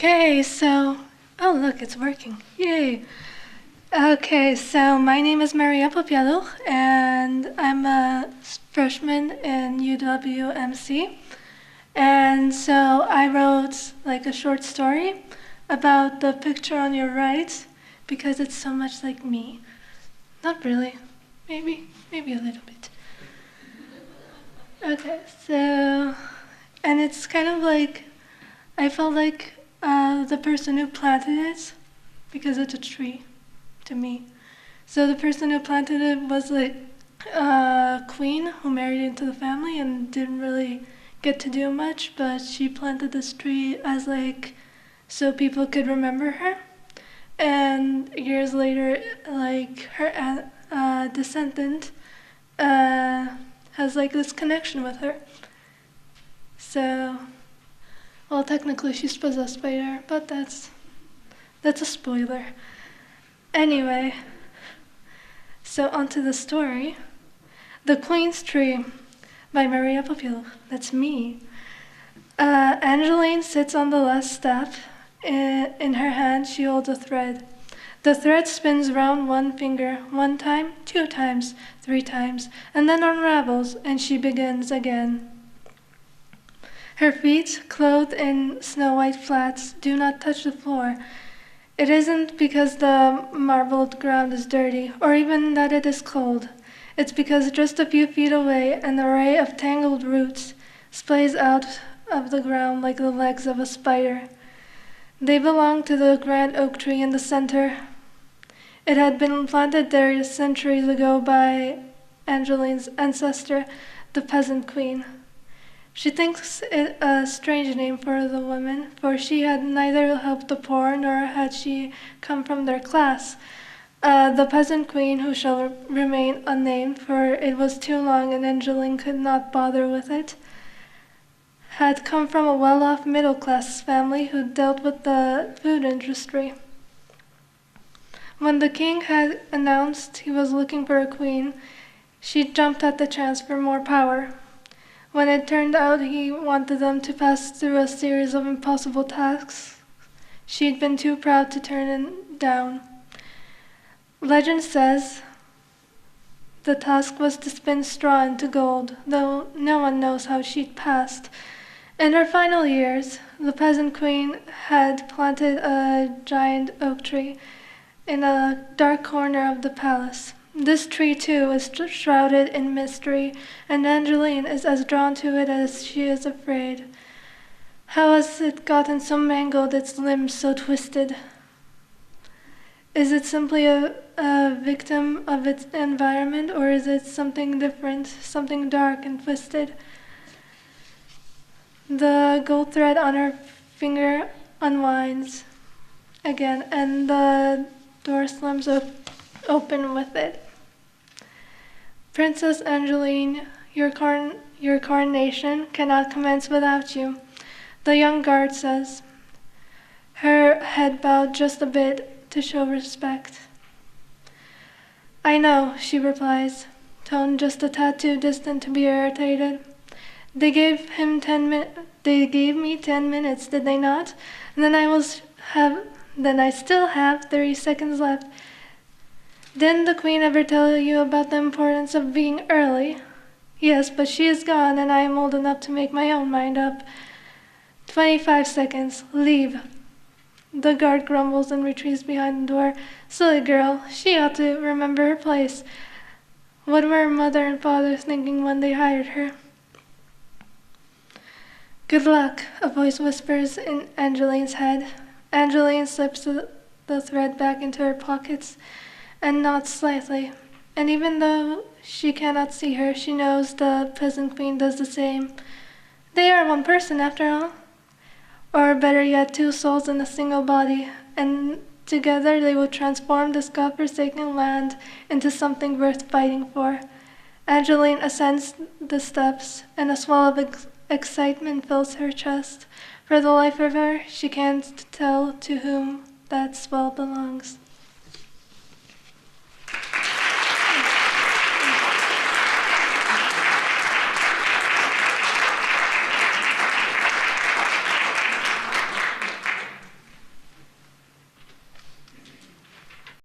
Okay, oh look, it's working. Yay. Okay, so my name is Maria Popieluch, and I'm a freshman in UWMC. And so I wrote like a short story about the picture on your right because it's so much like me. Not really. Maybe a little bit. Okay, and it's kind of like, I felt like the person who planted it, because it's a tree to me. So the person who planted it was like a queen who married into the family and didn't really get to do much, but she planted this tree as like so people could remember her. And years later, like her descendant has like this connection with her. So, well, technically she's possessed by her, but that's a spoiler. Anyway, so onto the story. The Queen's Tree by Maria Popieluch. That's me. Angeline sits on the last step. In her hand, she holds a thread. The thread spins round one finger, one time, two times, three times, and then unravels, and she begins again. Her feet, clothed in snow-white flats, do not touch the floor. It isn't because the marbled ground is dirty, or even that it is cold. It's because just a few feet away, an array of tangled roots splays out of the ground like the legs of a spider. They belong to the grand oak tree in the center. It had been planted there centuries ago by Angeline's ancestor, the peasant queen. She thinks it a strange name for the woman, for she had neither helped the poor nor had she come from their class. The peasant queen, who shall remain unnamed, for it was too long and Angeline could not bother with it, had come from a well-off middle-class family who dealt with the food industry. When the king had announced he was looking for a queen, she jumped at the chance for more power. When it turned out he wanted them to pass through a series of impossible tasks, she'd been too proud to turn it down. Legend says the task was to spin straw into gold, though no one knows how she'd passed. In her final years, the peasant queen had planted a giant oak tree in a dark corner of the palace. This tree, too, is shrouded in mystery, and Angeline is as drawn to it as she is afraid. How has it gotten so mangled, its limbs so twisted? Is it simply a victim of its environment, or is it something different, something dark and twisted? The gold thread on her finger unwinds again, and the door slams open with it. Princess Angeline, your coronation cannot commence without you, the young guard says, her head bowed just a bit to show respect. I know, she replies, tone just a tad too distant to be irritated. They gave me 10 minutes, did they not? And then I still have 30 seconds left. Didn't the queen ever tell you about the importance of being early? Yes, but she is gone and I am old enough to make my own mind up. 25 seconds, leave. The guard grumbles and retreats behind the door. Silly girl, she ought to remember her place. What were her mother and father thinking when they hired her? Good luck, a voice whispers in Angeline's head. Angeline slips the thread back into her pockets and nods slightly. And even though she cannot see her, she knows the peasant queen does the same. They are one person after all. Or better yet, two souls in a single body, and together they will transform this godforsaken land into something worth fighting for. Angeline ascends the steps, and a swell of excitement fills her chest. For the life of her, she can't tell to whom that swell belongs.